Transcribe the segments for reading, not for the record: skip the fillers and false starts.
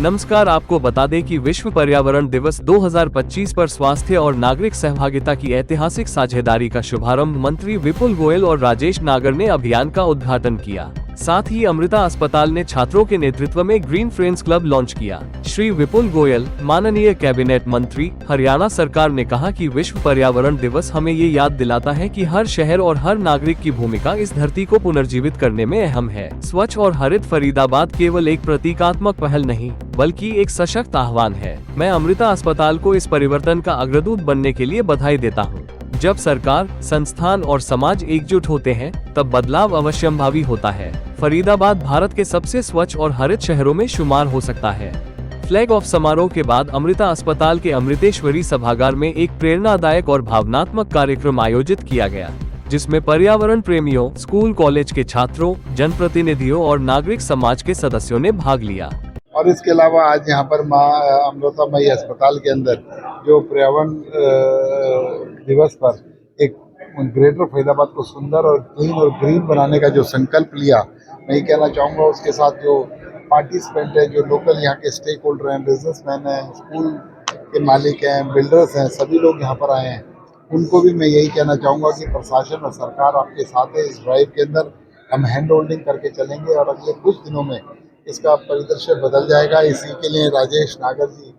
नमस्कार, आपको बता दें कि विश्व पर्यावरण दिवस 2025 पर स्वास्थ्य और नागरिक सहभागिता की ऐतिहासिक साझेदारी का शुभारंभ मंत्री विपुल गोयल और राजेश नागर ने अभियान का उद्घाटन किया। साथ ही अमृता अस्पताल ने छात्रों के नेतृत्व में ग्रीन फ्रेंड्स क्लब लॉन्च किया। श्री विपुल गोयल, माननीय कैबिनेट मंत्री, हरियाणा सरकार ने कहा कि विश्व पर्यावरण दिवस हमें ये याद दिलाता है कि हर शहर और हर नागरिक की भूमिका इस धरती को पुनर्जीवित करने में अहम है। स्वच्छ और हरित फरीदाबाद केवल एक प्रतीकात्मक पहल नहीं बल्कि एक सशक्त आह्वान है। मैं अमृता अस्पताल को इस परिवर्तन का अग्रदूत बनने के लिए बधाई देता हूँ। जब सरकार, संस्थान और समाज एकजुट होते हैं, तब बदलाव अवश्यंभावी होता है। फरीदाबाद भारत के सबसे स्वच्छ और हरित शहरों में शुमार हो सकता है। फ्लैग ऑफ समारोह के बाद अमृता अस्पताल के अमृतेश्वरी सभागार में एक प्रेरणादायक और भावनात्मक कार्यक्रम आयोजित किया गया, जिसमें पर्यावरण प्रेमियों, स्कूल कॉलेज के छात्रों, जनप्रतिनिधियों और नागरिक समाज के सदस्यों ने भाग लिया। और इसके अलावा आज यहाँ पर माँ अमृतामयी अस्पताल के अंदर जो पर्यावरण दिवस पर एक ग्रेटर फरीदाबाद को सुंदर और क्लीन और ग्रीन बनाने का जो संकल्प लिया, मैं ये कहना चाहूँगा उसके साथ जो पार्टिसिपेंट है, जो लोकल यहाँ के स्टेक होल्डर हैं, बिजनेसमैन हैं, स्कूल के मालिक हैं, बिल्डर्स हैं, सभी लोग यहाँ पर आए हैं। उनको भी मैं यही कहना चाहूँगा कि प्रशासन और सरकार आपके साथ है। इस ड्राइव के अंदर हम हैंड होल्डिंग करके चलेंगे और अगले कुछ दिनों में इसका परिदृश्य बदल जाएगा। इसी के लिए राजेश नागर जी,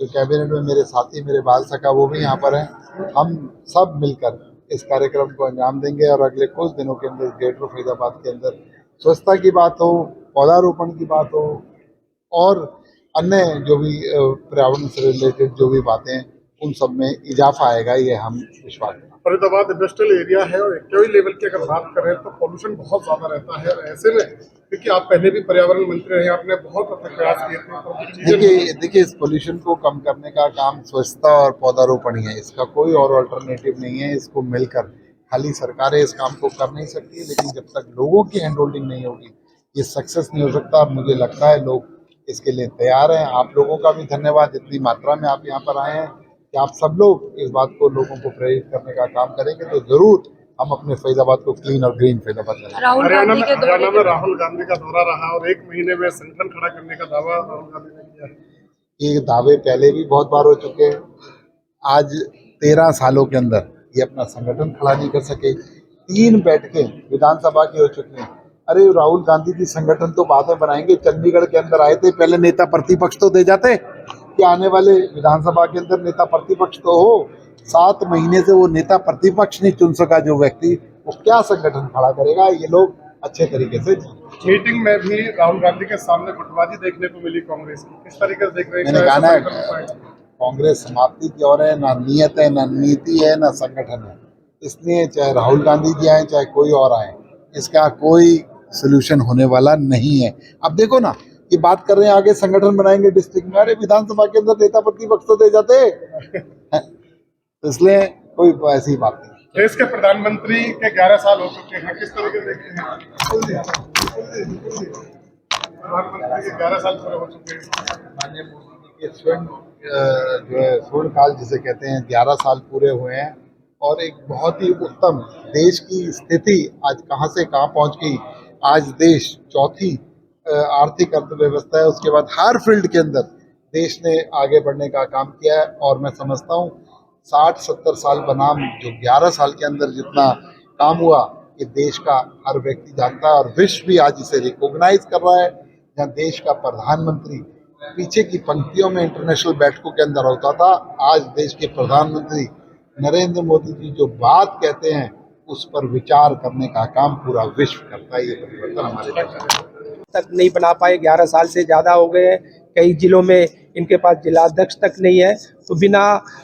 जो कैबिनेट में मेरे साथी, मेरे बाल सखा, वो भी यहाँ पर हैं। हम सब मिलकर इस कार्यक्रम को अंजाम देंगे और अगले कुछ दिनों के अंदर ग्रेटर फरीदाबाद के अंदर स्वच्छता की बात हो, पौधारोपण की बात हो और अन्य जो भी पर्यावरण से रिलेटेड जो भी बातें, उन सब में इजाफा आएगा, ये हम विश्वास करते हैं। फरीदाबाद इंडस्ट्रियल एरिया है और एक्टिव लेवल की अगर बात करें तो पोल्यूशन बहुत ज्यादा रहता है। ऐसे में क्योंकि आप पहले भी पर्यावरण मंत्री रहे, आपने बहुत अपने प्रयास किए थे। देखिए इस पोल्यूशन को कम करने का काम स्वच्छता और पौधारोपण ही है। इसका कोई और अल्टरनेटिव नहीं है। इसको मिलकर, खाली सरकारें इस काम को कर नहीं सकती, लेकिन जब तक लोगों की हैंड होल्डिंग नहीं होगी ये सक्सेस नहीं हो सकता। मुझे लगता है लोग इसके लिए तैयार हैं। आप लोगों का भी धन्यवाद, इतनी मात्रा में आप यहाँ पर आए हैं कि आप सब लोग इस बात को लोगों को प्रेरित करने का काम करेंगे तो जरूर हम अपने फरीदाबाद को क्लीन और ग्रीन फरीदाबाद बनाएंगे। हरियाणा में राहुल गांधी का दौरा रहा और 1 महीने में संगठन खड़ा करने का दावा राहुल गांधी ने किया है। ये दावे पहले भी बहुत बार हो चुके हैं। आज 13 सालों के अंदर ये अपना संगठन खड़ा नहीं कर सके। 3 बैठकें विधानसभा की हो चुकी हैं। अरे राहुल गांधी जी संगठन तो बाद में बनाएंगे। चंडीगढ़ के अंदर आए थे, पहले नेता प्रतिपक्ष तो दे जाते कि आने वाले विधानसभा के अंदर नेता प्रतिपक्ष तो हो। 7 महीने से वो नेता प्रतिपक्ष नहीं चुन सका जो व्यक्ति, वो क्या संगठन खड़ा करेगा। ये लोग अच्छे तरीके से मीटिंग में भी राहुल गांधी के सामने गुटबाजी देखने को मिली कांग्रेस की, किस तरीके से देख रहे हैं? मैंने कहा ना, कांग्रेस समाप्ति की ओर है, ना नियत है, ना नीति है, ना संगठन है। इसलिए चाहे राहुल गांधी जी आए, चाहे कोई और आए, इसका कोई सोल्यूशन होने वाला नहीं है। अब देखो ना, ये बात कर रहे हैं आगे संगठन बनाएंगे डिस्ट्रिक्ट में। अरे विधानसभा के अंदर नेता प्रतिपक्ष तो दे जाते इसलिए कोई ऐसी बात नहीं। देश के प्रधानमंत्री के 11 साल हो चुके हैं, किस तरीके से देखते हैं? प्रधानमंत्री के 11 साल पूरे हो चुके हैं। माननीय मोदी जी के स्वर्ण जो है स्वर्ण काल जिसे कहते हैं, 11 साल पूरे हुए हैं और एक बहुत ही उत्तम देश की स्थिति आज कहाँ से कहाँ पहुँच गई। आज देश चौथी आर्थिक अर्थव्यवस्था है। उसके बाद हर फील्ड के अंदर देश ने आगे बढ़ने का काम किया है और मैं समझता हूँ 60-70 साल बनाम जो 11 साल के अंदर जितना काम हुआ, ये देश का हर व्यक्ति जानता है और विश्व भी आज इसे रिकॉग्नाइज कर रहा है। जहाँ देश का प्रधानमंत्री पीछे की पंक्तियों में इंटरनेशनल बैठकों के अंदर होता था, आज देश के प्रधानमंत्री नरेंद्र मोदी जी जो बात कहते हैं उस पर विचार करने का काम पूरा विश्व करता है। ये परिवर्तन हमारे तक नहीं बना पाए, 11 साल से ज़्यादा हो गए हैं। कई जिलों में इनके पास जिलाध्यक्ष तक नहीं है, तो बिना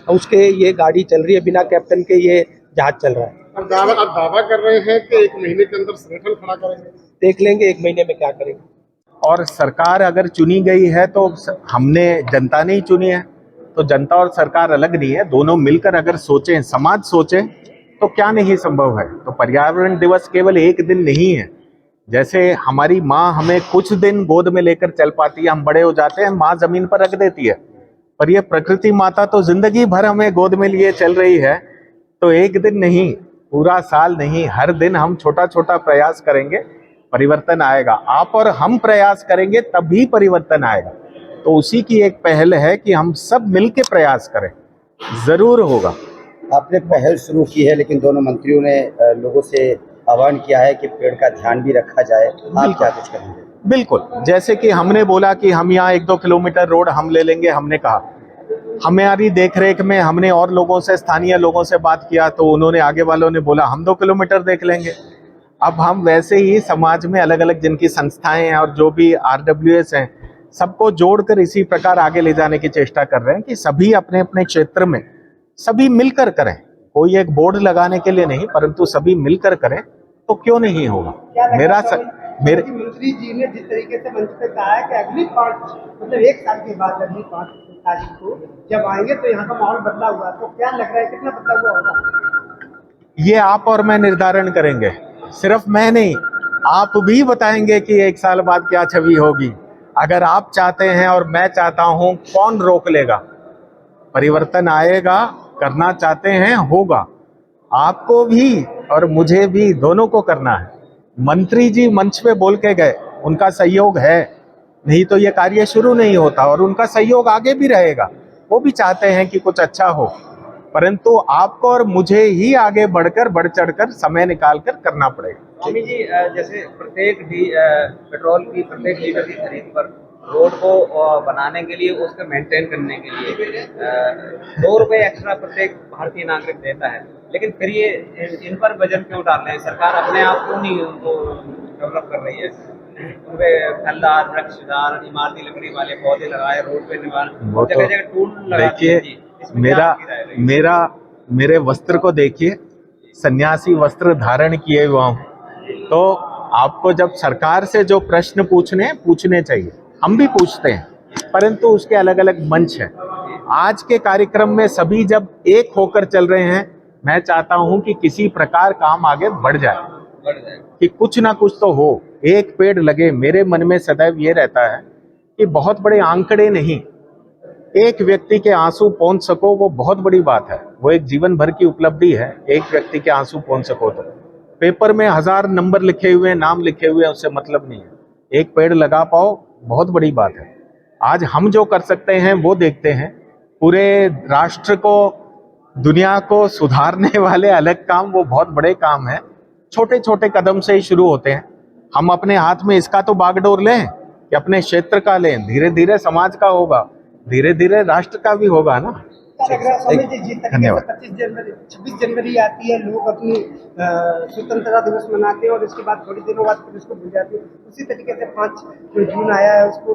उसके ये गाड़ी चल रही है, बिना कैप्टन के ये जहाज चल रहा है। अब दावा कर रहे हैं कि 1 महीने के अंदर संगठन खड़ा करेंगे। देख लेंगे 1 महीने में क्या करेंगे। और सरकार अगर चुनी गई है तो हमने, जनता ने ही चुनी है, तो जनता और सरकार अलग नहीं है। दोनों मिलकर अगर सोचें, समाज सोचे, तो क्या नहीं संभव है। तो पर्यावरण दिवस केवल एक दिन नहीं है। जैसे हमारी माँ हमें कुछ दिन गोद में लेकर चल पाती है, हम बड़े हो जाते हैं, माँ जमीन पर रख देती है, पर ये प्रकृति माता तो जिंदगी भर हमें गोद में लिए चल रही है। तो एक दिन नहीं, पूरा साल नहीं, हर दिन हम छोटा छोटा प्रयास करेंगे, परिवर्तन आएगा। आप और हम प्रयास करेंगे तभी परिवर्तन आएगा। तो उसी की एक पहल है कि हम सब मिलके प्रयास करें, जरूर होगा। आपने पहल शुरू की है, लेकिन दोनों मंत्रियों ने लोगों से आह्वान किया है कि पेड़ का ध्यान भी रखा जाए। आप क्या कुछ करेंगे? बिल्कुल, जैसे कि हमने बोला कि हम यहाँ 1-2 किलोमीटर रोड हम ले लेंगे, हमने कहा हमारी देखरेख में हमने और लोगों से, स्थानीय लोगों से बात किया तो उन्होंने, आगे वालों ने बोला हम 2 किलोमीटर देख लेंगे। अब हम वैसे ही समाज में अलग अलग जिनकी संस्थाएं हैं और जो भी RWS हैं, सबको जोड़कर इसी प्रकार आगे ले जाने की चेष्टा कर रहे हैं कि सभी अपने अपने क्षेत्र में सभी मिलकर करें। कोई एक बोर्ड लगाने के लिए नहीं, परंतु सभी मिलकर करें तो क्यों नहीं होगा। मेरे मंत्री जी ने जिस तरीके से मंच पे कहा है कि अगली 1 साल के बाद, अगली 5 तारीख को जब आएंगे तो यहाँ का माहौल बदला हुआ, तो क्या लग रहा है कितना बदला हुआ होगा? ये आप और मैं निर्धारण करेंगे, सिर्फ मैं नहीं, आप भी बताएंगे कि 1 साल बाद क्या छवि होगी। अगर आप चाहते हैं और मैं चाहता हूं, कौन रोक लेगा? परिवर्तन आएगा, करना चाहते हैं होगा। आपको भी और मुझे भी, दोनों को करना है। मंत्री जी मंच पे बोल के गए, उनका सहयोग है, नहीं तो ये कार्य शुरू नहीं होता, और उनका सहयोग आगे भी रहेगा। वो भी चाहते हैं कि कुछ अच्छा हो, परंतु आपको और मुझे ही आगे बढ़ चढ़कर समय निकालकर करना पड़ेगा। स्वामी जी, जैसे प्रत्येक पेट्रोल की प्रत्येक लीटर की खरीद पर रोड को बनाने के लिए, उसको मेंटेन करने के लिए 2 रुपए एक्स्ट्रा प्रत्येक भारतीय नागरिक देता है, लेकिन फिर ये इन पर बजट क्यों डाल रहे हैं? सरकार अपने आप क्यों नहीं उनको डेवलप कर रही है? उनपे फलदार, वृक्षदार, इमारती लकड़ी वाले पौधे लगाए, रोड पे निवारण, जगह जगह टूल लगा। देखिए, मेरे वस्त्र को देखिए, सन्यासी वस्त्र धारण किए हुआ हूं, तो आपको जब सरकार से जो प्रश्न पूछने चाहिए, हम भी पूछते हैं, परंतु उसके अलग अलग मंच हैं। आज के कार्यक्रम में सभी जब एक होकर चल रहे हैं, मैं चाहता हूं कि किसी प्रकार काम आगे बढ़ जाए, कि कुछ ना कुछ तो हो, एक पेड़ लगे। मेरे मन में सदैव ये रहता है कि बहुत बड़े आंकड़े नहीं, एक व्यक्ति के आंसू पहुंच सको वो बहुत बड़ी बात है, वो एक जीवन भर की उपलब्धि है। एक व्यक्ति के आंसू पहुंच सको तो पेपर में 1000 नंबर लिखे हुए, नाम लिखे हुए, उससे मतलब नहीं है। एक पेड़ लगा पाओ, बहुत बड़ी बात है। आज हम जो कर सकते हैं वो देखते हैं, पूरे राष्ट्र को, दुनिया को सुधारने वाले अलग काम, वो बहुत बड़े काम है। छोटे छोटे कदम से ही शुरू होते हैं। हम अपने हाथ में इसका तो बागडोर लें कि अपने क्षेत्र का लें, धीरे धीरे समाज का होगा, धीरे धीरे राष्ट्र का भी होगा ना। धन्यवाद। 26 जनवरी आती है, लोग अपनी स्वतंत्रता दिवस मनाते हैं और इसके बाद थोड़ी दिनों बाद फिर उसको भूल जाते हैं। उसी तरीके से 5 जून आया है, उसको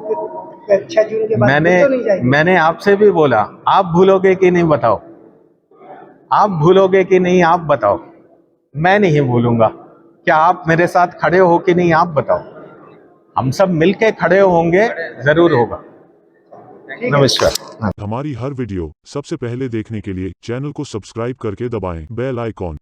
फिर 6 जून के बाद मैंने आपसे भी बोला, आप भूलोगे कि नहीं बताओ, आप भूलोगे कि नहीं आप बताओ। मैं नहीं भूलूंगा। क्या आप मेरे साथ खड़े हो कि नहीं आप बताओ। हम सब मिलके खड़े होंगे, जरूर होगा। नमस्कार। हमारी हर वीडियो सबसे पहले देखने के लिए चैनल को सब्सक्राइब करके दबाएं बेल आइकॉन।